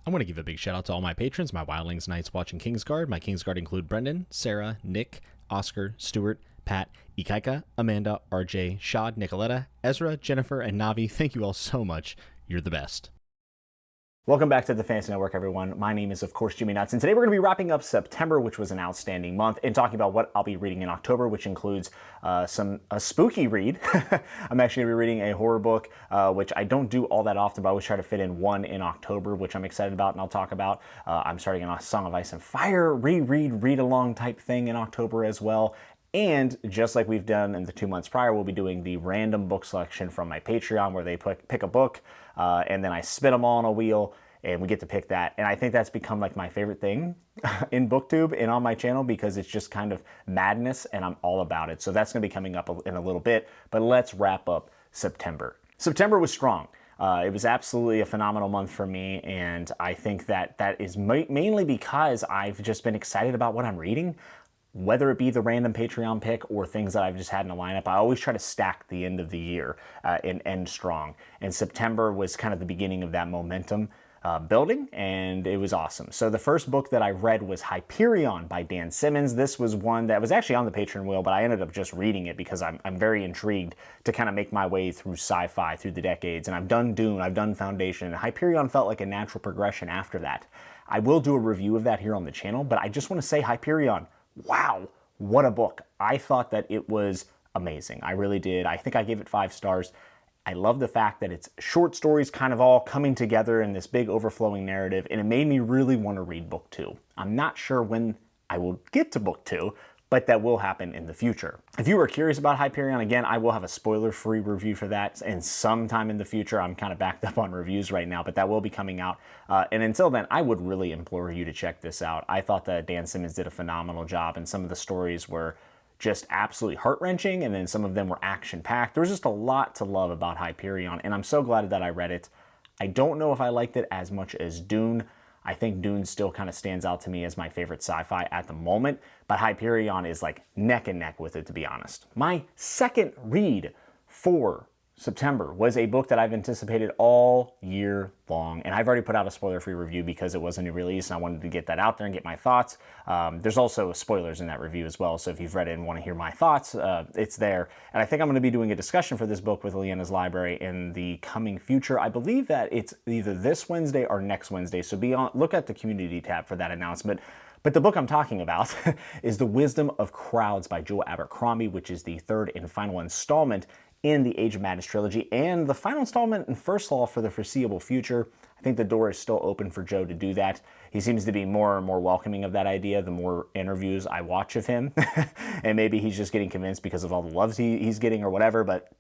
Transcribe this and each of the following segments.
I want to give a big shout out to all my patrons, my Wildlings, Knights, Watch, and Kingsguard. My Kingsguard include Brendan, Sarah, Nick, Oscar, Stuart, Pat, Ikaika, Amanda, RJ, Shad, Nicoletta, Ezra, Jennifer, and Navi. Thank you all so much. You're the best. Welcome back to the Fantasy Network, everyone. My name is, of course, Jimmy Nuts, and today we're going to be wrapping up September, which was an outstanding month, and talking about what I'll be reading in October, which includes a spooky read. I'm actually going to be reading a horror book, which I don't do all that often, but I always try to fit in one in October, which I'm excited about and I'll talk about. I'm starting a Song of Ice and Fire read-along type thing in October as well. And just like we've done in the 2 months prior, we'll be doing the random book selection from my Patreon, where they pick a book, and then I spin them all on a wheel, and we get to pick that. And I think that's become like my favorite thing in BookTube and on my channel, because it's just kind of madness, and I'm all about it. So that's going to be coming up in a little bit, but let's wrap up September. September was strong. It was absolutely a phenomenal month for me, and I think that is mainly because I've just been excited about what I'm reading. Whether it be the random Patreon pick or things that I've just had in a lineup, I always try to stack the end of the year and end strong. And September was kind of the beginning of that momentum building, and it was awesome. So the first book that I read was Hyperion by Dan Simmons. This was one that was actually on the Patreon wheel, but I ended up just reading it because I'm very intrigued to kind of make my way through sci-fi through the decades. And I've done Dune, I've done Foundation, and Hyperion felt like a natural progression after that. I will do a review of that here on the channel, but I just want to say Hyperion, wow, what a book. I thought that it was amazing. I really did. I think I gave it 5 stars. I love the fact that it's short stories kind of all coming together in this big overflowing narrative, and it made me really want to read book 2. I'm not sure when I will get to book 2, but that will happen in the future. If you were curious about Hyperion, again, I will have a spoiler-free review for that, and sometime in the future. I'm kind of backed up on reviews right now, but that will be coming out. And until then, I would really implore you to check this out. I thought that Dan Simmons did a phenomenal job, and some of the stories were just absolutely heart-wrenching, and then some of them were action-packed. There was just a lot to love about Hyperion, and I'm so glad that I read it. I don't know if I liked it as much as Dune. I think Dune still kind of stands out to me as my favorite sci-fi at the moment, but Hyperion is like neck and neck with it, to be honest. My second read for September was a book that I've anticipated all year long, and I've already put out a spoiler-free review because it was a new release and I wanted to get that out there and get my thoughts. There's also spoilers in that review as well, so if you've read it and want to hear my thoughts, it's there. And I think I'm going to be doing a discussion for this book with Leanna's Library in the coming future. I believe that it's either this Wednesday or next Wednesday, so look at the community tab for that announcement. But the book I'm talking about is The Wisdom of Crowds by Joe Abercrombie, which is the third and final installment in the Age of Madness trilogy, and the final installment in First Law for the foreseeable future. I think the door is still open for Joe to do that. He seems to be more and more welcoming of that idea the more interviews I watch of him. And maybe he's just getting convinced because of all the loves he's getting or whatever, but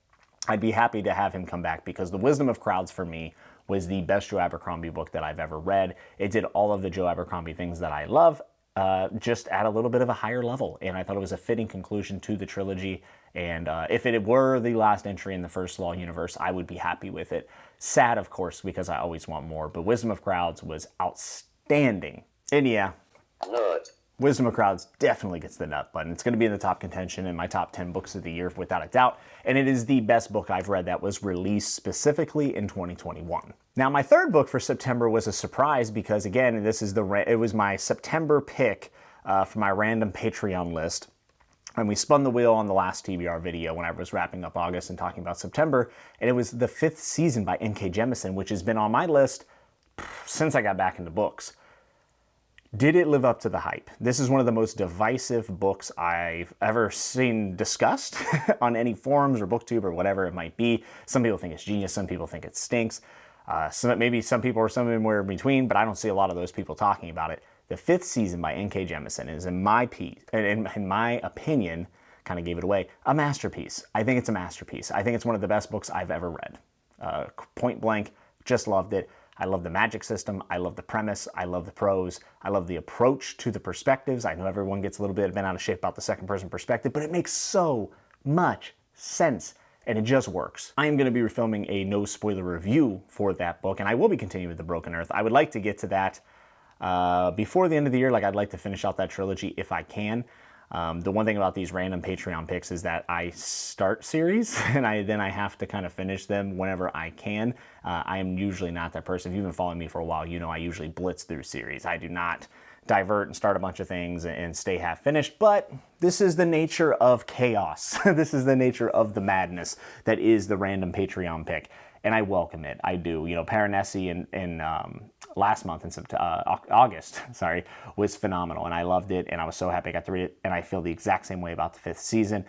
I'd be happy to have him come back, because The Wisdom of Crowds for me was the best Joe Abercrombie book that I've ever read. It did all of the Joe Abercrombie things that I love, just at a little bit of a higher level, and I thought it was a fitting conclusion to the trilogy. And if it were the last entry in the First Law universe, I would be happy with it. Sad, of course, because I always want more, but Wisdom of Crowds was outstanding. And yeah, Wisdom of Crowds definitely gets the nut button. It's going to be in the top contention in my top 10 books of the year without a doubt, and it is the best book I've read that was released specifically in 2021. Now, my third book for September was a surprise because, again, it was my September pick for my random Patreon list. And we spun the wheel on the last TBR video when I was wrapping up August and talking about September, and it was The Fifth Season by N.K. Jemisin, which has been on my list since I got back into books. Did it live up to the hype? This is one of the most divisive books I've ever seen discussed on any forums or BookTube or whatever it might be. Some people think it's genius, some people think it stinks. Maybe some people are somewhere in between, but I don't see a lot of those people talking about it. The Fifth Season by N.K. Jemisin is, in my opinion, kind of gave it away, a masterpiece. I think it's a masterpiece. I think it's one of the best books I've ever read. Point blank, just loved it. I love the magic system. I love the premise. I love the prose. I love the approach to the perspectives. I know everyone gets a little bit bent out of shape about the second person perspective, but it makes so much sense, and it just works. I am going to be filming a no spoiler review for that book, and I will be continuing with The Broken Earth. I would like to get to that before the end of the year. I'd like to finish out that trilogy if I can. The one thing about these random Patreon picks is that I start series and then I have to kind of finish them whenever I can. I am usually not that person. If you've been following me for a while, you know I usually blitz through series. I do not divert and start a bunch of things and stay half finished, but this is the nature of chaos. This is the nature of the madness that is the random Patreon pick, and I welcome it. I do. You know, Paranesi in last month in August, was phenomenal, and I loved it, and I was so happy I got to read it, and I feel the exact same way about the 5th season.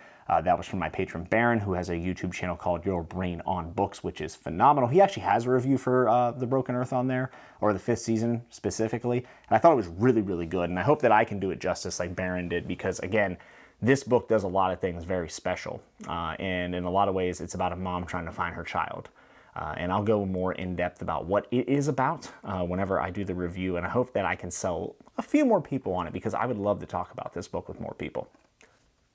That was from my patron Baron, who has a YouTube channel called Your Brain on Books, which is phenomenal. He actually has a review for The Broken Earth on there, or the 5th season specifically, and I thought it was really, really good, and I hope that I can do it justice like Baron did, because again, this book does a lot of things very special, and in a lot of ways, it's about a mom trying to find her child. And I'll go more in depth about what it is about whenever I do the review, and I hope that I can sell a few more people on it, because I would love to talk about this book with more people.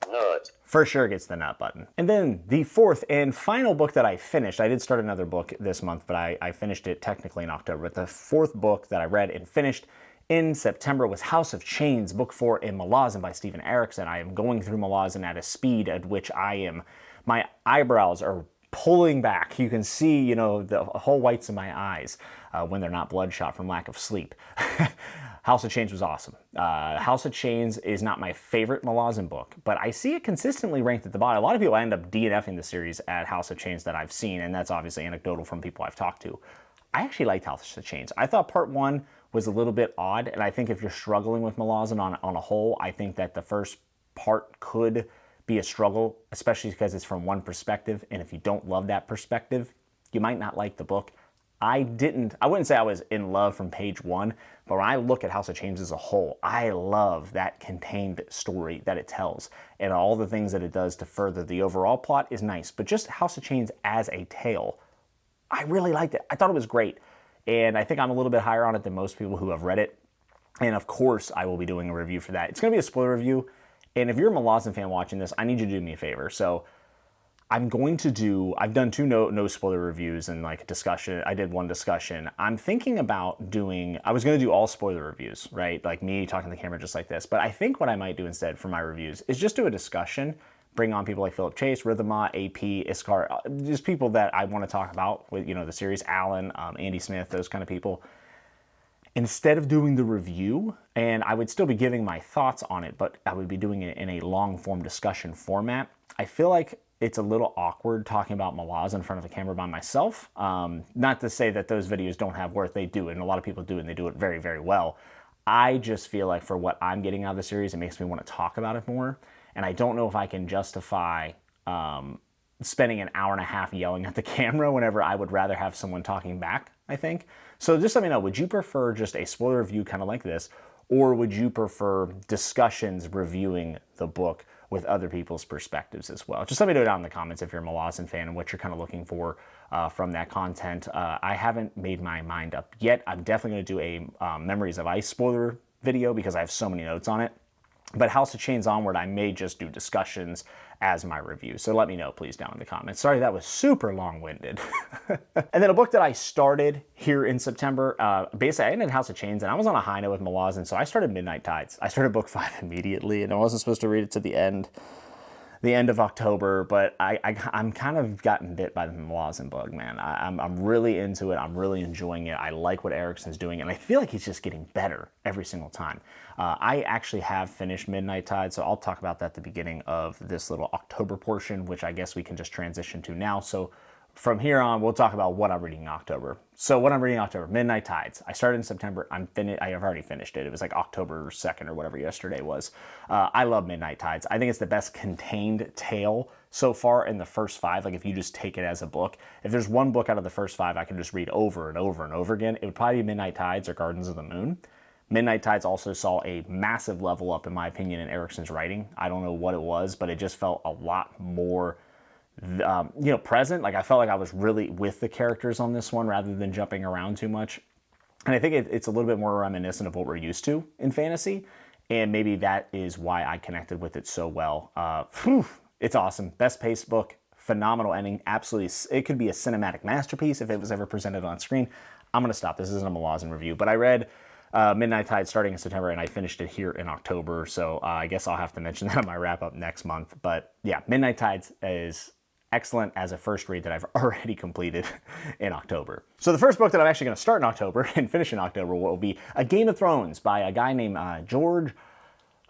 Nut. For sure gets the nut button. And then the 4th and final book that I finished, I did start another book this month, but I finished it technically in October. But the 4th book that I read and finished in September was House of Chains, book 4 in Malazan by Steven Erikson. I am going through Malazan at a speed at which my eyebrows are pulling back. You can see, you know, the whole whites of my eyes when they're not bloodshot from lack of sleep. House of Chains was awesome. House of Chains is not my favorite Malazan book, but I see it consistently ranked at the bottom. A lot of people end up DNFing the series at House of Chains that I've seen, and that's obviously anecdotal from people I've talked to. I actually liked House of Chains. I thought part 1 was a little bit odd, and I think if you're struggling with Malazan on a whole, I think that the first part could be a struggle, especially because it's from one perspective, and if you don't love that perspective, you might not like the book. I wouldn't say I was in love from page 1, but when I look at House of Chains as a whole, I love that contained story that it tells, and all the things that it does to further the overall plot is nice, but just House of Chains as a tale, I really liked it. I thought it was great, and I think I'm a little bit higher on it than most people who have read it, and of course I will be doing a review for that. It's going to be a spoiler review, and if you're a Malazan fan watching this, I need you to do me a favor. So I've done 2 no spoiler reviews and like a discussion. I did 1 discussion. I'm thinking about I was going to do all spoiler reviews, right? Like me talking to the camera just like this. But I think what I might do instead for my reviews is just do a discussion, bring on people like Philip Chase, Rhythma, AP, Iskar, just people that I want to talk about with, you know, the series, Alan, Andy Smith, those kind of people. Instead of doing the review, and I would still be giving my thoughts on it, but I would be doing it in a long-form discussion format. I feel like it's a little awkward talking about Malazan in front of a camera by myself. Not to say that those videos don't have worth, they do, and a lot of people do, and they do it very, very well. I just feel like for what I'm getting out of the series, it makes me want to talk about it more, and I don't know if I can justify spending an hour and a half yelling at the camera whenever I would rather have someone talking back, I think. So just let me know, would you prefer just a spoiler review kind of like this, or would you prefer discussions reviewing the book with other people's perspectives as well? Just let me know down in the comments if you're a Malazan fan and what you're kind of looking for from that content. I haven't made my mind up yet. I'm definitely going to do a Memories of Ice spoiler video because I have so many notes on it. But House of Chains onward, I may just do discussions as my review. So let me know, please, down in the comments. Sorry, that was super long-winded. And then a book that I started here in September, basically I ended House of Chains, and I was on a high note with Malazan, so I started Midnight Tides. I started book 5 immediately, and I wasn't supposed to read it to the end of October, but I'm kind of gotten bit by the Malazan bug, man. I'm really into it. I'm really enjoying it. I like what Erikson's doing, and I feel like he's just getting better every single time. I actually have finished Midnight Tide, so I'll talk about that at the beginning of this little October portion, which I guess we can just transition to now. So from here on, we'll talk about what I'm reading in October. So what I'm reading in October, Midnight Tides. I started in September. I have already finished it. It was like October 2nd or whatever yesterday was. I love Midnight Tides. I think it's the best contained tale so far in the first 5. Like if you just take it as a book, if there's one book out of the first 5 I can just read over and over and over again, it would probably be Midnight Tides or Gardens of the Moon. Midnight Tides also saw a massive level up, in my opinion, in Erikson's writing. I don't know what it was, but it just felt a lot more present. Like I felt like I was really with the characters on this one rather than jumping around too much. And I think it's a little bit more reminiscent of what we're used to in fantasy. And maybe that is why I connected with it so well. It's awesome. Best paced book, phenomenal ending. Absolutely. It could be a cinematic masterpiece if it was ever presented on screen. I'm going to stop. This isn't a Malazan review, but I read Midnight Tide starting in September, and I finished it here in October. So I guess I'll have to mention that in my wrap up next month. But yeah, Midnight Tides is excellent as a first read that I've already completed in October. So the first book that I'm actually going to start in October and finish in October will be A Game of Thrones by a guy named George.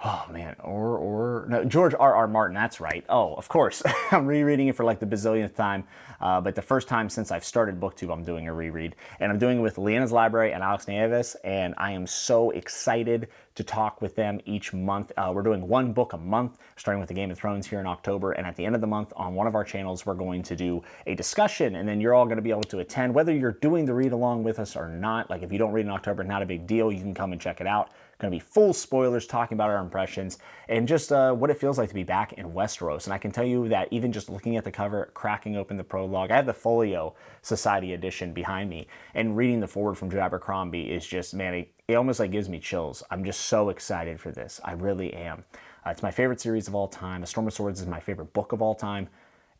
Oh man, no, George R.R. Martin, that's right. Oh, of course. I'm rereading it for like the bazillionth time, but the first time since I've started BookTube, I'm doing a reread. And I'm doing it with Leanna's Library and Alex Nieves, and I am so excited to talk with them each month. We're doing one book a month, starting with the Game of Thrones here in October, and at the end of the month on one of our channels, we're going to do a discussion, and then you're all going to be able to attend, whether you're doing the read along with us or not. Like if you don't read in October, not a big deal. You can come and check it out. Going to be full spoilers, talking about our impressions and just what it feels like to be back in Westeros. And I can tell you that even just looking at the cover, cracking open the prologue, I have the Folio Society edition behind me, and reading the forward from Joe Abercrombie is just, man, it almost like gives me chills. I'm just so excited for this. I really am. It's my favorite series of all time. A Storm of Swords is my favorite book of all time.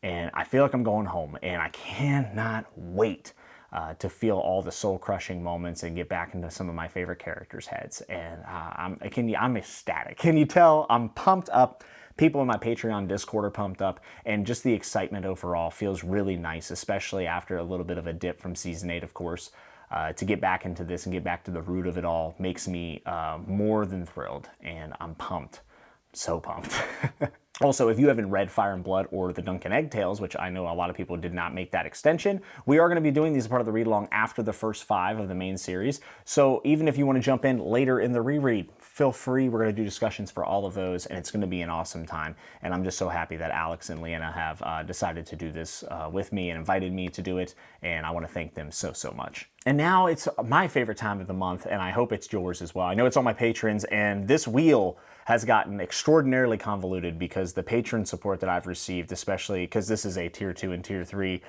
And I feel like I'm going home, and I cannot wait to feel all the soul-crushing moments and get back into some of my favorite characters' heads. And I'm ecstatic. Can you tell? I'm pumped up. People in my Patreon Discord are pumped up, and just the excitement overall feels really nice, especially after a little bit of a dip from Season 8, of course. To get back into this and get back to the root of it all makes me more than thrilled, and I'm pumped. So pumped. Also, if you haven't read Fire and Blood or The Duncan Egg Tales, which I know a lot of people did not make that extension, we are going to be doing these as part of the read-along after the first 5 of the main series. So even if you want to jump in later in the reread, feel free. We're going to do discussions for all of those, and it's going to be an awesome time. And I'm just so happy that Alex and Leanna have decided to do this with me and invited me to do it, and I want to thank them so, so much. And now it's my favorite time of the month, and I hope it's yours as well. I know it's all my patrons, and this wheel has gotten extraordinarily convoluted because the patron support that I've received, especially because this is a tier 2 and tier 3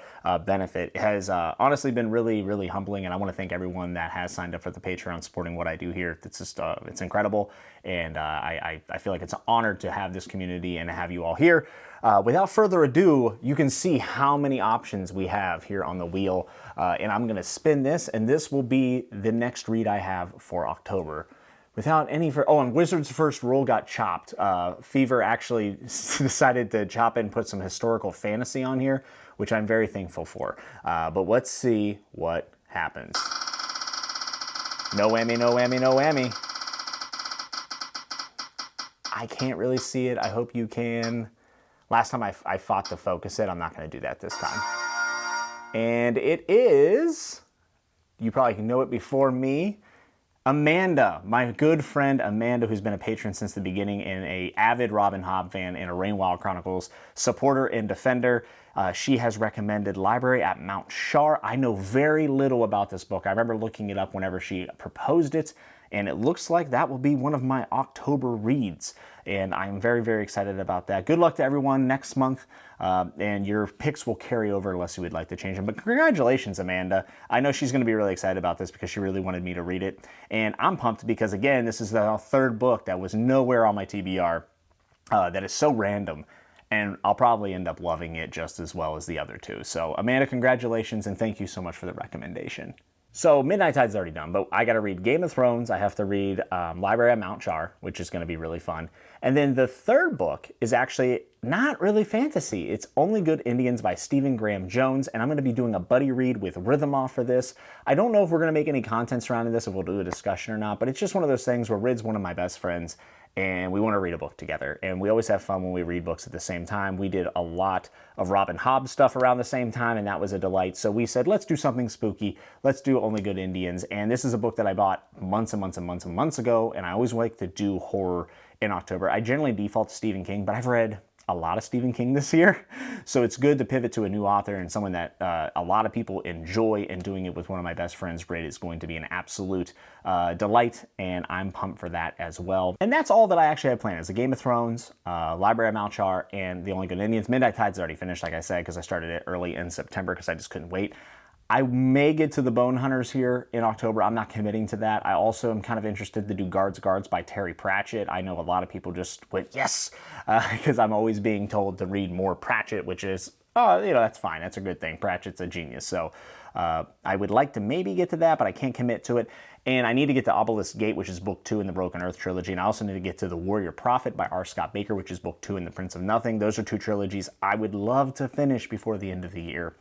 benefit, has honestly been really, really humbling. And I want to thank everyone that has signed up for the Patreon supporting what I do here. It's just, it's incredible. And I feel like it's an honor to have this community and to have you all here. Without further ado, you can see how many options we have here on the wheel. And I'm going to spin this, and this will be the next read I have for October. Without any, and Wizard's First Rule got chopped. Fever actually decided to chop it and put some historical fantasy on here, which I'm very thankful for. But let's see what happens. No whammy, no whammy, no whammy. I can't really see it. I hope you can. Last time I fought to focus it. I'm not going to do that this time. And it is, you probably can know it before me, Amanda, my good friend Amanda, who's been a patron since the beginning and a avid Robin Hobb fan and a Rainwild Chronicles supporter and defender. She has recommended Library at Mount Char. I know very little about this book. I remember looking it up whenever she proposed it, and it looks like that will be one of my October reads. And I'm very, very excited about that. Good luck to everyone next month, and your picks will carry over unless you would like to change them. But congratulations, Amanda. I know she's going to be really excited about this because she really wanted me to read it. And I'm pumped because, again, this is the third book that was nowhere on my TBR that is so random. And I'll probably end up loving it just as well as the other two. So, Amanda, congratulations, and thank you so much for the recommendation. So, Midnight Tide's already done, but I got to read Game of Thrones. I have to read Library at Mount Char, which is going to be really fun. And then the third book is actually not really fantasy. It's Only Good Indians by Stephen Graham Jones, and I'm going to be doing a buddy read with Rhythmoff for this. I don't know if we're going to make any content surrounding this, if we'll do a discussion or not, but it's just one of those things where Rid's one of my best friends, and we want to read a book together. And we always have fun when we read books at the same time. We did a lot of Robin Hobb stuff around the same time, and that was a delight. So we said, let's do something spooky. Let's do Only Good Indians. And this is a book that I bought months and months and months and months ago, and I always like to do horror in October. I generally default to Stephen King, but I've read a lot of Stephen King this year. So it's good to pivot to a new author and someone that a lot of people enjoy, and doing it with one of my best friends, Rid, is going to be an absolute delight, and I'm pumped for that as well. And that's all that I actually have planned, is the Game of Thrones, Library of Mount Char, and The Only Good Indians. Midnight Tide's already finished, like I said, because I started it early in September because I just couldn't wait. I may get to the Bone Hunters here in October. I'm not committing to that. I also am kind of interested to do Guards by Terry Pratchett. I know a lot of people just went, yes, because I'm always being told to read more Pratchett, which is, that's fine. That's a good thing. Pratchett's a genius. So I would like to maybe get to that, but I can't commit to it. And I need to get to Obelisk Gate, which is book 2 in the Broken Earth trilogy. And I also need to get to The Warrior Prophet by R. Scott Baker, which is book 2 in the Prince of Nothing. Those are 2 trilogies I would love to finish before the end of the year.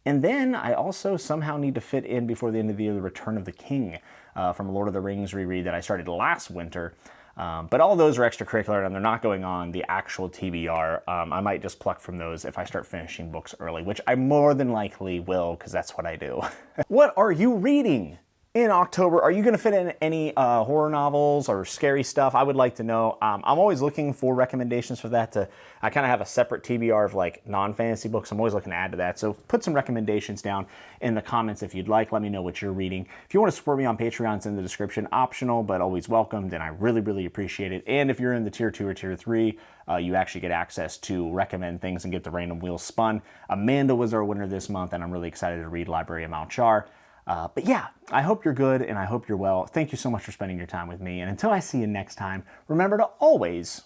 And then I also somehow need to fit in before the end of the year The Return of the King from Lord of the Rings reread that I started last winter. But all those are extracurricular and they're not going on the actual TBR. I might just pluck from those if I start finishing books early, which I more than likely will because that's what I do. What are you reading in October? Are you going to fit in any horror novels or scary stuff? I would like to know. I'm always looking for recommendations for that. I kind of have a separate TBR of like non-fantasy books. I'm always looking to add to that. So put some recommendations down in the comments if you'd like. Let me know what you're reading. If you want to support me on Patreon, it's in the description. Optional, but always welcomed, and I really, really appreciate it. And if you're in the tier 2 or tier 3, you actually get access to recommend things and get the random wheels spun. Amanda was our winner this month, and I'm really excited to read Library of Mount Char. But yeah, I hope you're good and I hope you're well. Thank you so much for spending your time with me. And until I see you next time, remember to always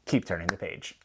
keep turning the page.